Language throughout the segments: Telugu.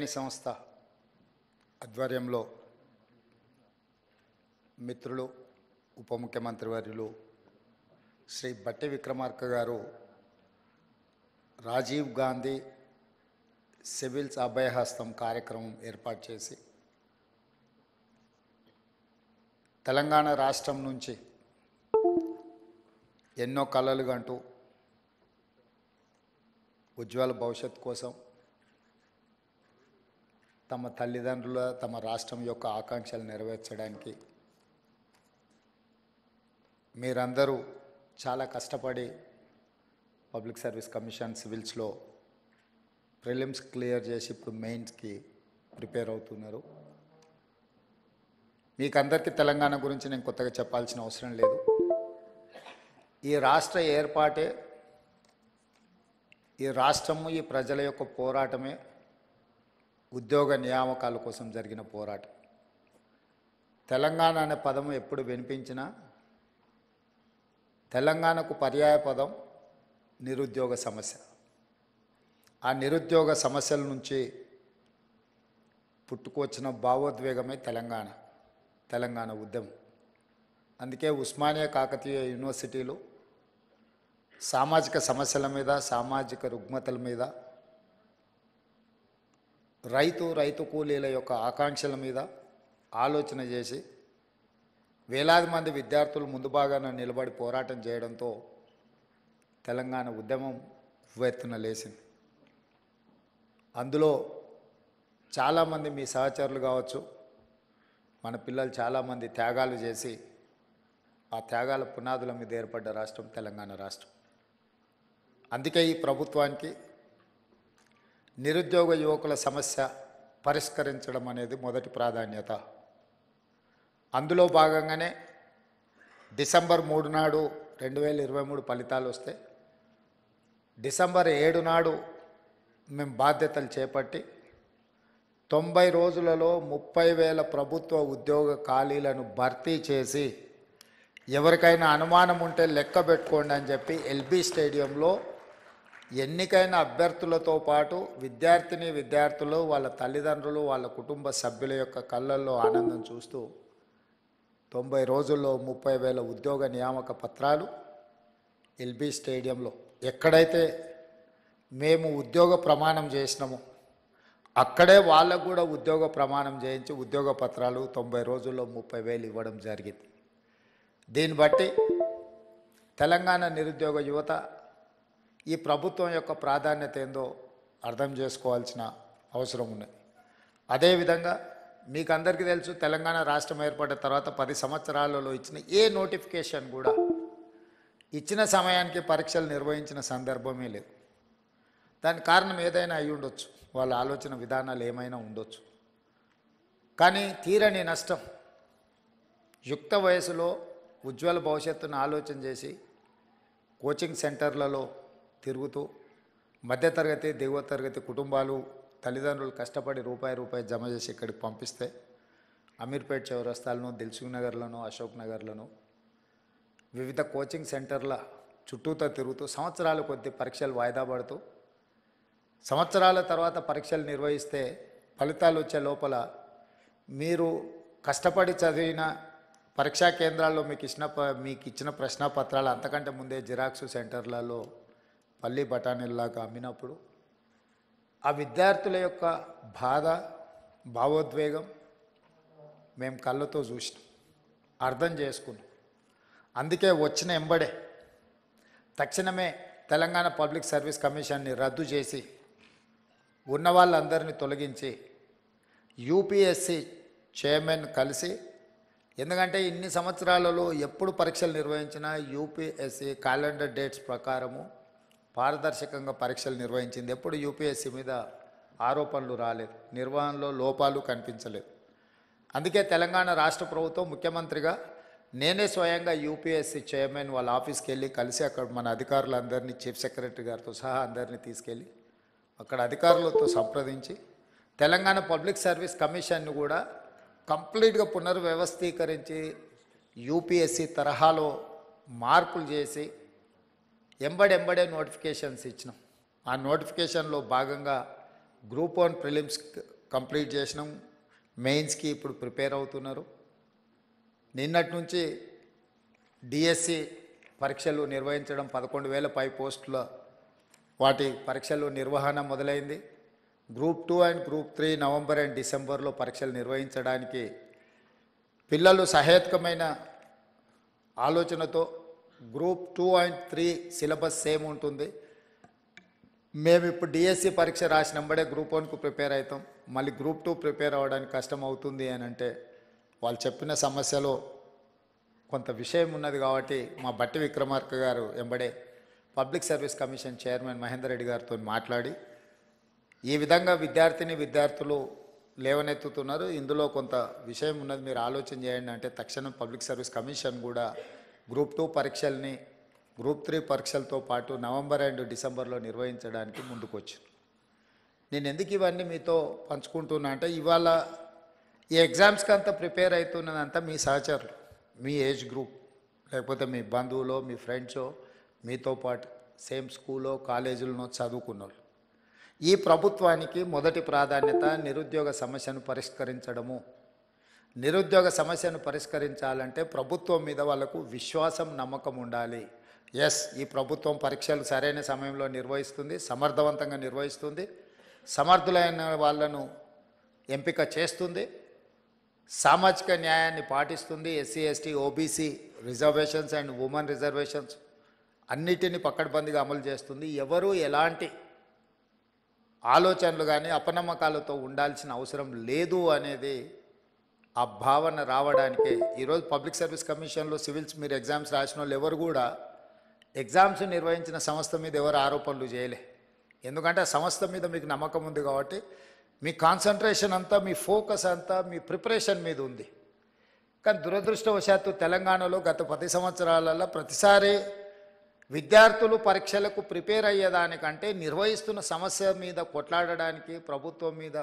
ఈ సంస్థ ఆధ్వర్యంలో మిత్రులు ఉప ముఖ్యమంత్రి వర్యులు శ్రీ బట్టి విక్రమార్క గారు రాజీవ్ గాంధీ సివిల్స్ అభయహస్తం కార్యక్రమం ఏర్పాటు చేసి తెలంగాణ రాష్ట్రం నుంచి ఎన్నో కలలు కంటూ ఉజ్వల భవిష్యత్తు కోసం తమ తల్లిదండ్రుల తమ రాష్ట్రం యొక్క ఆకాంక్షలు నెరవేర్చడానికి మీరందరూ చాలా కష్టపడి పబ్లిక్ సర్వీస్ కమిషన్ సివిల్స్లో ప్రిలిమ్స్ క్లియర్ చేసి ఇప్పుడు మెయిన్స్కి ప్రిపేర్ అవుతున్నారు. మీకందరికీ తెలంగాణ గురించి నేను కొత్తగా చెప్పాల్సిన అవసరం లేదు. ఈ రాష్ట్ర ఏర్పాటే, ఈ రాష్ట్రము, ఈ ప్రజల యొక్క పోరాటమే ఉద్యోగ నియామకాల కోసం జరిగిన పోరాటం. తెలంగాణ అనే పదము ఎప్పుడు వినిపించినా తెలంగాణకు పర్యాయ పదం నిరుద్యోగ సమస్య. ఆ నిరుద్యోగ సమస్యల నుంచి పుట్టుకొచ్చిన భావోద్వేగమే తెలంగాణ ఉద్యమం. అందుకే ఉస్మానియా కాకతీయ యూనివర్సిటీలు సామాజిక సమస్యల మీద, సామాజిక రుగ్మతల మీద, రైతు కూలీల యొక్క ఆకాంక్షల మీద ఆలోచన చేసి వేలాది మంది విద్యార్థులు ముందు భాగాన నిలబడి పోరాటం చేయడంతో తెలంగాణ ఉద్యమం ఉవ్వెత్తున లేచింది. అందులో చాలామంది మీ సహచరులు కావచ్చు, మన పిల్లలు చాలామంది త్యాగాలు చేసి ఆ త్యాగాల పునాదుల మీద ఏర్పడ్డ రాష్ట్రం తెలంగాణ రాష్ట్రం. అందుకే ఈ ప్రభుత్వానికి నిరుద్యోగ యువకుల సమస్య పరిష్కరించడం అనేది మొదటి ప్రాధాన్యత. అందులో భాగంగానే డిసెంబర్ 3 నాడు 2023 ఫలితాలు వస్తే డిసెంబర్ 7 నాడు మేము బాధ్యతలు చేపట్టి 90 రోజులలో 30,000 ప్రభుత్వ ఉద్యోగ ఖాళీలను భర్తీ చేసి ఎవరికైనా అనుమానం ఉంటే లెక్క పెట్టుకోండి అని చెప్పి ఎల్బీ స్టేడియంలో ఎన్నికైన అభ్యర్థులతో పాటు విద్యార్థులు, వాళ్ళ తల్లిదండ్రులు, వాళ్ళ కుటుంబ సభ్యుల యొక్క కళ్ళల్లో ఆనందం చూస్తూ 90 రోజుల్లో 30,000 ఉద్యోగ నియామక పత్రాలు ఎల్బీ స్టేడియంలో ఎక్కడైతే మేము ఉద్యోగ ప్రమాణం చేసినామో అక్కడే వాళ్ళకు కూడా ఉద్యోగ ప్రమాణం చేయించి ఉద్యోగ పత్రాలు 90 రోజుల్లో 30,000 ఇవ్వడం జరిగింది. దీన్ని బట్టి తెలంగాణ నిరుద్యోగ యువత ఈ ప్రభుత్వం యొక్క ప్రాధాన్యత ఏందో అర్థం చేసుకోవాల్సిన అవసరం ఉన్నది. అదేవిధంగా మీకు అందరికీ తెలుసు, తెలంగాణ రాష్ట్రం ఏర్పడిన తర్వాత 10 సంవత్సరాలలో ఇచ్చిన ఏ నోటిఫికేషన్ కూడా ఇచ్చిన సమయానికి పరీక్షలు నిర్వహించిన సందర్భమే లేదు. దానికి కారణం ఏదైనా అయి ఉండొచ్చు, వాళ్ళ ఆలోచన విధానాలు ఏమైనా ఉండొచ్చు. కానీ తీరని నష్టం, యుక్త వయసులో ఉజ్వల భవిష్యత్తును ఆలోచన చేసి కోచింగ్ సెంటర్లలో తిరుగుతూ మధ్యతరగతి, దిగువ తరగతి కుటుంబాలు, తల్లిదండ్రులు కష్టపడి రూపాయి జమ చేసి ఇక్కడికి పంపిస్తే అమీర్పేట్ చౌరస్తాలను, దిల్సుఖ్ నగర్లను, అశోక్ నగర్లను, వివిధ కోచింగ్ సెంటర్ల చుట్టూతో తిరుగుతూ సంవత్సరాల కొద్ది పరీక్షలు వాయిదా పడుతూ సంవత్సరాల తర్వాత పరీక్షలు నిర్వహిస్తే ఫలితాలు వచ్చే లోపల మీరు కష్టపడి చదివిన పరీక్షా కేంద్రాల్లో మీకు ఇచ్చిన ప్రశ్నపత్రాలు అంతకంటే ముందే జిరాక్స్ సెంటర్లలో పల్లి బఠానీల్లాగా అమ్మినప్పుడు ఆ విద్యార్థుల యొక్క బాధ, భావోద్వేగం మేము కళ్ళతో చూసినాం, అర్థం చేసుకున్నాం. అందుకే వచ్చిన ఎంబడే తక్షణమే తెలంగాణ పబ్లిక్ సర్వీస్ కమిషన్ని రద్దు చేసి ఉన్న వాళ్ళందరినీ తొలగించి యూపీఎస్సీ చైర్మన్ కలిసి, ఎందుకంటే ఇన్ని సంవత్సరాలలో ఎప్పుడు పరీక్షలు నిర్వహించినా యూపీఎస్సీ క్యాలెండర్ డేట్స్ ప్రకారము పారదర్శకంగా పరీక్షలు నిర్వహించింది. ఎప్పుడు యూపీఎస్సీ మీద ఆరోపణలు రాలేదు, నిర్వహణలో లోపాలు కనిపించలేదు. అందుకే తెలంగాణ రాష్ట్ర ప్రభుత్వం ముఖ్యమంత్రిగా నేనే స్వయంగా యూపీఎస్సీ చైర్మన్ వాళ్ళ ఆఫీస్కి వెళ్ళి కలిసి అక్కడ మన అధికారులందరినీ, చీఫ్ సెక్రటరీ గారితో సహా అందరినీ తీసుకెళ్ళి అక్కడ అధికారులతో సంప్రదించి తెలంగాణ పబ్లిక్ సర్వీస్ కమిషన్ను కూడా కంప్లీట్గా పునర్వ్యవస్థీకరించి యూపీఎస్సీ తరహాలో మార్పులు చేసి ఎంబడే నోటిఫికేషన్స్ ఇచ్చినాం. ఆ నోటిఫికేషన్లో భాగంగా గ్రూప్ 1 ప్రిలిమ్స్ కంప్లీట్ చేసినాం, మెయిన్స్కి ఇప్పుడు ప్రిపేర్ అవుతున్నారు. నిన్నటి నుంచి డిఎస్సి పరీక్షలు నిర్వహించడం 11,000 పై పోస్టుల వాటి పరీక్షలు నిర్వహణ మొదలైంది. Group 2 and group 3 November and డిసెంబర్లో పరీక్షలు నిర్వహించడానికి పిల్లలు సహేతుకమైన ఆలోచనతో గ్రూప్ 2 అండ్ 3 సిలబస్ సేమ్ ఉంటుంది. మేము ఇప్పుడు డిఎస్సి పరీక్ష రాసినంబడే గ్రూప్ 1కు ప్రిపేర్ అవుతాం. మళ్ళీ గ్రూప్ 2 ప్రిపేర్ అవ్వడానికి కష్టం అవుతుంది అని అంటే వాళ్ళు చెప్పిన సమస్యలో కొంత విషయం ఉన్నది కాబట్టి మా బట్టి విక్రమార్క గారు ఎంబడే public service commission chairman Mahender Reddy గారితో మాట్లాడి ఈ విధంగా విద్యార్థులు లేవనెత్తుతున్నారు, ఇందులో కొంత విషయం ఉన్నది, మీరు ఆలోచన చేయండి అంటే తక్షణం పబ్లిక్ సర్వీస్ కమిషన్ కూడా గ్రూప్ 2 పరీక్షల్ని గ్రూప్ 3 పరీక్షలతో పాటు నవంబర్ అండ్ డిసెంబర్లో నిర్వహించడానికి ముందుకొచ్చింది. నేను ఎందుకు ఇవన్నీ మీతో పంచుకుంటున్నా అంటే ఇవాళ ఈ ఎగ్జామ్స్కి అంతా ప్రిపేర్ అవుతున్నదంతా మీ సహచరులు, మీ ఏజ్ గ్రూప్, లేకపోతే మీ బంధువులో మీ ఫ్రెండ్సో, మీతో పాటు సేమ్ స్కూల్లో కాలేజీలో చదువుకున్న వాళ్ళు. ఈ ప్రభుత్వానికి మొదటి ప్రాధాన్యత నిరుద్యోగ సమస్యను పరిష్కరించడము. నిరుద్యోగ సమస్యను పరిష్కరించాలంటే ప్రభుత్వం మీద వాళ్ళకు విశ్వాసం, నమ్మకం ఉండాలి. ఎస్, ఈ ప్రభుత్వం పరీక్షలు సరైన సమయంలో నిర్వహిస్తుంది, సమర్థవంతంగా నిర్వహిస్తుంది, సమర్థులైన వాళ్ళను ఎంపిక చేస్తుంది, సామాజిక న్యాయాన్ని పాటిస్తుంది, SC ST OBC reservations and women reservations అన్నిటినీ పకడ్బందీగా అమలు చేస్తుంది. ఎవరు ఎలాంటి ఆలోచనలు కానీ అపనమ్మకాలతో ఉండాల్సిన అవసరం లేదు అనేది ఆ భావన రావడానికే ఈరోజు పబ్లిక్ సర్వీస్ కమిషన్లో సివిల్స్ మీరు ఎగ్జామ్స్ రాసిన వాళ్ళు ఎవరు కూడా ఎగ్జామ్స్ నిర్వహించిన సంస్థ మీద ఎవరు ఆరోపణలు చేయలే. ఎందుకంటే ఆ సంస్థ మీద మీకు నమ్మకం ఉంది కాబట్టి మీ కాన్సన్ట్రేషన్ అంతా, మీ ఫోకస్ అంతా మీ ప్రిపరేషన్ మీద ఉంది. కానీ దురదృష్టవశాత్తు తెలంగాణలో గత 10 సంవత్సరాలలో ప్రతిసారి విద్యార్థులు పరీక్షలకు ప్రిపేర్ అయ్యేదానికంటే నిర్వహిస్తున్న సమస్య మీద కొట్లాడడానికి, ప్రభుత్వం మీద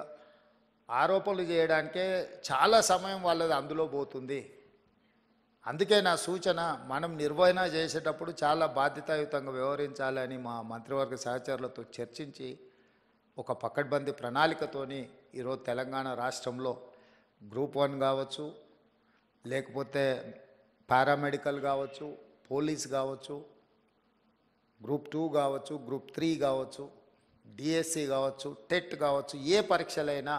ఆరోపణలు చేయడానికే చాలా సమయం వాళ్ళది అందులో పోతుంది. అందుకే నా సూచన, మనం నిర్వహణ చేసేటప్పుడు చాలా బాధ్యతాయుతంగా వ్యవహరించాలని మా మంత్రివర్గ సహచరులతో చర్చించి ఒక పకడ్బందీ ప్రణాళికతోని ఈరోజు తెలంగాణ రాష్ట్రంలో గ్రూప్ 1 కావచ్చు, లేకపోతే పారామెడికల్ కావచ్చు, పోలీస్ కావచ్చు, గ్రూప్ 2 కావచ్చు, గ్రూప్ 3 కావచ్చు, డిఎస్సి కావచ్చు, టెట్ కావచ్చు, ఏ పరీక్షలైనా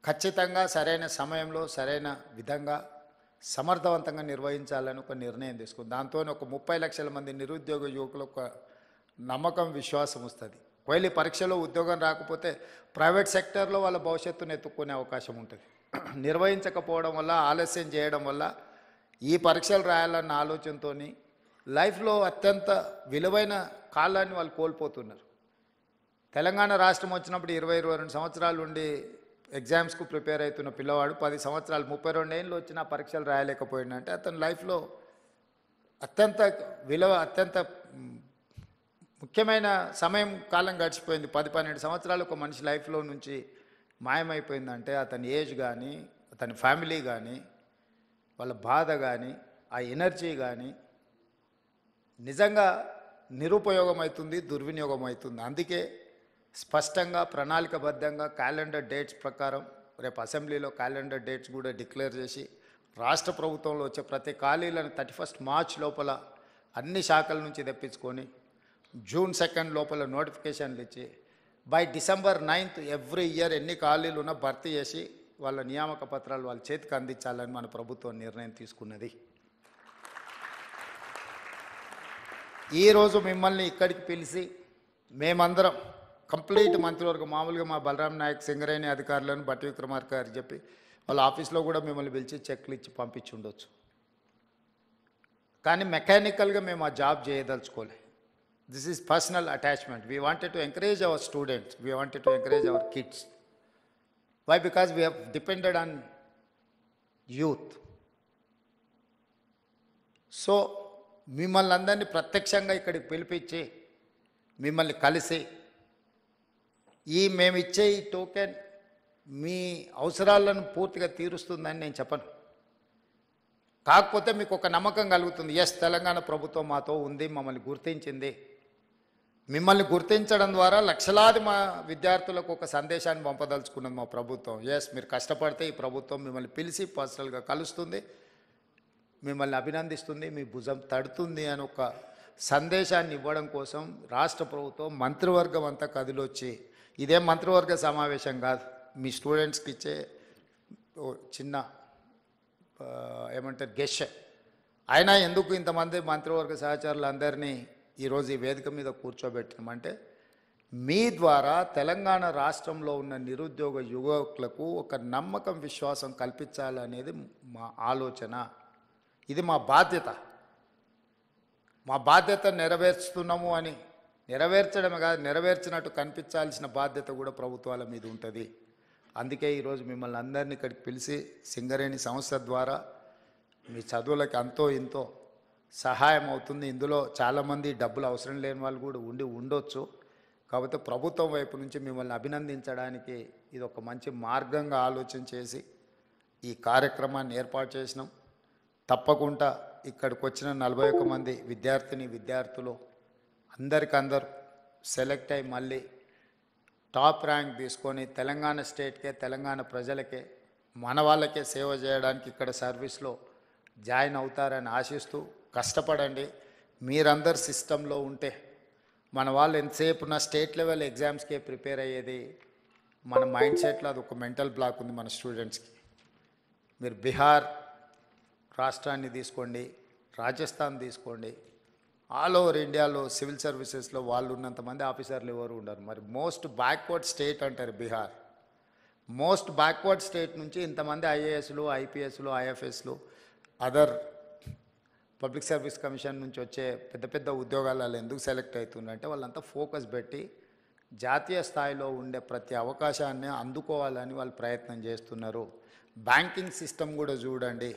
ఖచ్చితంగా సరైన సమయంలో సరైన విధంగా సమర్థవంతంగా నిర్వహించాలని ఒక నిర్ణయం తీసుకుంది. దాంతో ఒక 30 లక్షల మంది నిరుద్యోగ యువకులకు ఒక నమ్మకం, విశ్వాసం వస్తుంది. ఒకవేళ పరీక్షలో ఉద్యోగం రాకపోతే ప్రైవేట్ సెక్టర్లో వాళ్ళ భవిష్యత్తును ఎత్తుక్కునే అవకాశం ఉంటుంది. నిర్వహించకపోవడం వల్ల, ఆలస్యం చేయడం వల్ల ఈ పరీక్షలు రాయాలన్న ఆలోచనతో లైఫ్లో అత్యంత విలువైన కాలాన్ని వాళ్ళు కోల్పోతున్నారు. తెలంగాణ రాష్ట్రం వచ్చినప్పుడు 20-22 సంవత్సరాలు ఉండి ఎగ్జామ్స్కు ప్రిపేర్ అవుతున్న పిల్లవాడు 10 సంవత్సరాలు 32 ఏళ్ళు వచ్చినా పరీక్షలు రాయలేకపోయిందంటే అతని లైఫ్లో అత్యంత ముఖ్యమైన సమయం కాలం గడిచిపోయింది. 10-12 సంవత్సరాలు ఒక మనిషి లైఫ్లో నుంచి మాయమైపోయిందంటే అతని ఏజ్ కానీ, అతని ఫ్యామిలీ కానీ, వాళ్ళ బాధ కానీ, ఆ ఎనర్జీ కానీ నిజంగా నిరుపయోగం అవుతుంది, దుర్వినియోగం అవుతుంది. అందుకే స్పష్టంగా ప్రణాళికబద్ధంగా క్యాలెండర్ డేట్స్ ప్రకారం రేపు అసెంబ్లీలో క్యాలెండర్ డేట్స్ కూడా డిక్లేర్ చేసి రాష్ట్ర ప్రభుత్వంలో వచ్చే ప్రతి ఖాళీలను 31 మార్చ్ లోపల అన్ని శాఖల నుంచి తెప్పించుకొని జూన్ 2 లోపల నోటిఫికేషన్లు ఇచ్చి బై డిసెంబర్ 9 ఎవ్రీ ఇయర్ ఎన్ని ఖాళీలు ఉన్నా భర్తీ చేసి వాళ్ళ నియామక పత్రాలు వాళ్ళ చేతికి అందించాలని మన ప్రభుత్వం నిర్ణయం తీసుకున్నది. ఈరోజు మిమ్మల్ని ఇక్కడికి పిలిచి మేమందరం కంప్లీట్ మంత్రివర్గం, మామూలుగా మా బలరాం నాయక్, సింగరేణి అధికారులను బట్టి విక్రమార్క గారు చెప్పి వాళ్ళ ఆఫీస్లో కూడా మిమ్మల్ని పిలిచి చెక్లు ఇచ్చి పంపించి ఉండొచ్చు. కానీ మెకానికల్గా మేము ఆ జాబ్ చేయదలుచుకోలే. This is personal attachment. We wanted to encourage our students, we wanted to encourage our kids. Why? Because we have depended on youth. So మిమ్మల్ని అందరినీ ప్రత్యక్షంగా ఇక్కడికి పిలిపించి మిమ్మల్ని కలిసి మేము ఇచ్చే ఈ టోకెన్ మీ అవసరాలను పూర్తిగా తీరుస్తుందని నేను చెప్పను. కాకపోతే మీకు ఒక నమ్మకం కలుగుతుంది, ఎస్ తెలంగాణ ప్రభుత్వం మాతో ఉంది, మమ్మల్ని గుర్తించింది, మిమ్మల్ని గుర్తించడం ద్వారా లక్షలాది మా విద్యార్థులకు ఒక సందేశాన్ని పంపదలుచుకున్నది మా ప్రభుత్వం. ఎస్, మీరు కష్టపడితే ఈ ప్రభుత్వం మిమ్మల్ని పిలిచి పర్సనల్గా కలుస్తుంది, మిమ్మల్ని అభినందిస్తుంది, మీ భుజం తడుతుంది అని ఒక సందేశాన్ని ఇవ్వడం కోసం రాష్ట్ర ప్రభుత్వం మంత్రివర్గం అంతా కదిలొచ్చి, ఇదే మంత్రివర్గ సమావేశం కాదు, మీ స్టూడెంట్స్కి ఇచ్చే చిన్న ఏమంటారు గెష్. అయినా ఎందుకు ఇంతమంది మంత్రివర్గ సహచరులందరినీ ఈరోజు ఈ వేదిక మీద కూర్చోబెట్టినామంటే, మీ ద్వారా తెలంగాణ రాష్ట్రంలో ఉన్న నిరుద్యోగ యువకులకు ఒక నమ్మకం, విశ్వాసం కల్పించాలనేది మా ఆలోచన. ఇది మా బాధ్యత. మా బాధ్యత నెరవేర్చుతున్నాము అని, నెరవేర్చడమే కాదు, నెరవేర్చినట్టు కనిపించాల్సిన బాధ్యత కూడా ప్రభుత్వాల మీద ఉంటుంది. అందుకే ఈరోజు మిమ్మల్ని అందరినీ ఇక్కడికి పిలిచి సింగరేణి సంస్థ ద్వారా మీ చదువులకి అంతో ఇంతో సహాయం అవుతుంది. ఇందులో చాలామంది డబ్బులు అవసరం లేని వాళ్ళు కూడా ఉండొచ్చు. కాబట్టి ప్రభుత్వం వైపు నుంచి మిమ్మల్ని అభినందించడానికి ఇది ఒక మంచి మార్గంగా ఆలోచన చేసి ఈ కార్యక్రమాన్ని ఏర్పాటు చేసినాం. తప్పకుండా ఇక్కడికి వచ్చిన 41 మంది విద్యార్థులు అందరికందరూ సెలెక్ట్ అయ్యి మళ్ళీ టాప్ ర్యాంక్ తీసుకొని తెలంగాణ స్టేట్కే, తెలంగాణ ప్రజలకే, మన వాళ్ళకే సేవ చేయడానికి ఇక్కడ సర్వీస్లో జాయిన్ అవుతారని ఆశిస్తూ, కష్టపడండి. మీరందరు సిస్టంలో ఉంటే మన వాళ్ళు ఎంతసేపు నా స్టేట్ లెవెల్ ఎగ్జామ్స్కే ప్రిపేర్ అయ్యేది మన మైండ్ సెట్లో అది ఒక మెంటల్ బ్లాక్ ఉంది మన స్టూడెంట్స్కి. మీరు బీహార్ రాష్ట్రాన్ని తీసుకోండి, రాజస్థాన్ తీసుకోండి, ఆల్ ఓవర్ ఇండియాలో సివిల్ సర్వీసెస్లో వాళ్ళు ఉన్నంతమంది ఆఫీసర్లు ఎవరు ఉండరు. మరి మోస్ట్ బ్యాక్వర్డ్ స్టేట్ అంటారు బీహార్. మోస్ట్ బ్యాక్వర్డ్ స్టేట్ నుంచి ఇంతమంది ఐఏఎస్లు, ఐపీఎస్లు, ఐఎఫ్ఎస్లు, అదర్ పబ్లిక్ సర్వీస్ కమిషన్ నుంచి వచ్చే పెద్ద పెద్ద ఉద్యోగాలలో ఎందుకు సెలెక్ట్ అవుతుందంటే వాళ్ళంతా ఫోకస్ పెట్టి జాతీయ స్థాయిలో ఉండే ప్రతి అవకాశాన్ని అందుకోవాలని వాళ్ళు ప్రయత్నం చేస్తున్నారు. బ్యాంకింగ్ సిస్టమ్ కూడా చూడండి,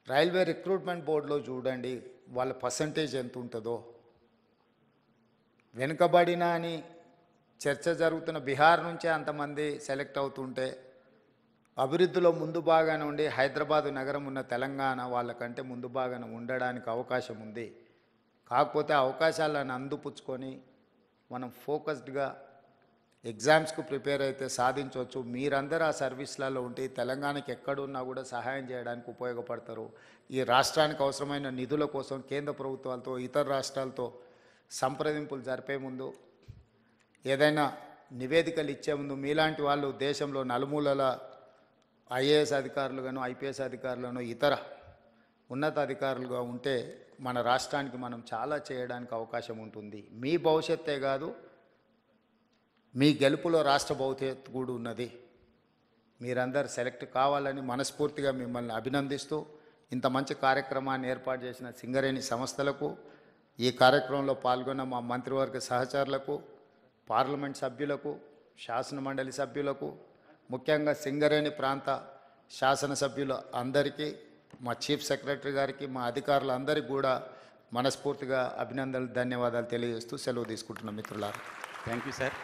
రైల్వే రిక్రూట్మెంట్ బోర్డులో చూడండి వాళ్ళ పర్సంటేజ్ ఎంత ఉంటుందో. వెనుకబడిన అని చర్చ జరుగుతున్న బీహార్ నుంచే అంతమంది సెలెక్ట్ అవుతుంటే, అభివృద్ధిలో ముందు భాగాన ఉండి హైదరాబాదు నగరం ఉన్న తెలంగాణ వాళ్ళకంటే ముందు భాగాన ఉండడానికి అవకాశం ఉంది. కాకపోతే అవకాశాలను అందిపుచ్చుకొని మనం ఫోకస్డ్గా ఎగ్జామ్స్కు ప్రిపేర్ అయితే సాధించవచ్చు. మీరందరూ ఆ సర్వీస్లలో ఉంటే తెలంగాణకి ఎక్కడున్నా కూడా సహాయం చేయడానికి ఉపయోగపడతారు. ఈ రాష్ట్రానికి అవసరమైన నిధుల కోసం కేంద్ర ప్రభుత్వాలతో, ఇతర రాష్ట్రాలతో సంప్రదింపులు జరిపే ముందు, ఏదైనా నివేదికలు ఇచ్చే ముందు మీలాంటి వాళ్ళు దేశంలో నలుమూలల ఐఏఎస్ అధికారులుగాను, ఐపీఎస్ అధికారులను, ఇతర ఉన్నత అధికారులుగా ఉంటే మన రాష్ట్రానికి మనం చాలా చేయడానికి అవకాశం ఉంటుంది. మీ భవిష్యత్తే కాదు, మీ గెలుపులో రాష్ట్ర భవిష్యత్తు కూడా ఉన్నది. మీరందరూ సెలెక్ట్ కావాలని మనస్ఫూర్తిగా మిమ్మల్ని అభినందిస్తూ, ఇంత మంచి కార్యక్రమాన్ని ఏర్పాటు చేసిన సింగరేణి సంస్థలకు, ఈ కార్యక్రమంలో పాల్గొన్న మా మంత్రివర్గ సహచరులకు, పార్లమెంట్ సభ్యులకు, శాసనమండలి సభ్యులకు, ముఖ్యంగా సింగరేణి ప్రాంత శాసనసభ్యులు అందరికీ, మా చీఫ్ సెక్రటరీ గారికి, మా అధికారులందరికీ కూడా మనస్ఫూర్తిగా అభినందనలు, ధన్యవాదాలు తెలియజేస్తూ సెలవు తీసుకుంటున్నాం మిత్రులారా. Thank you sir.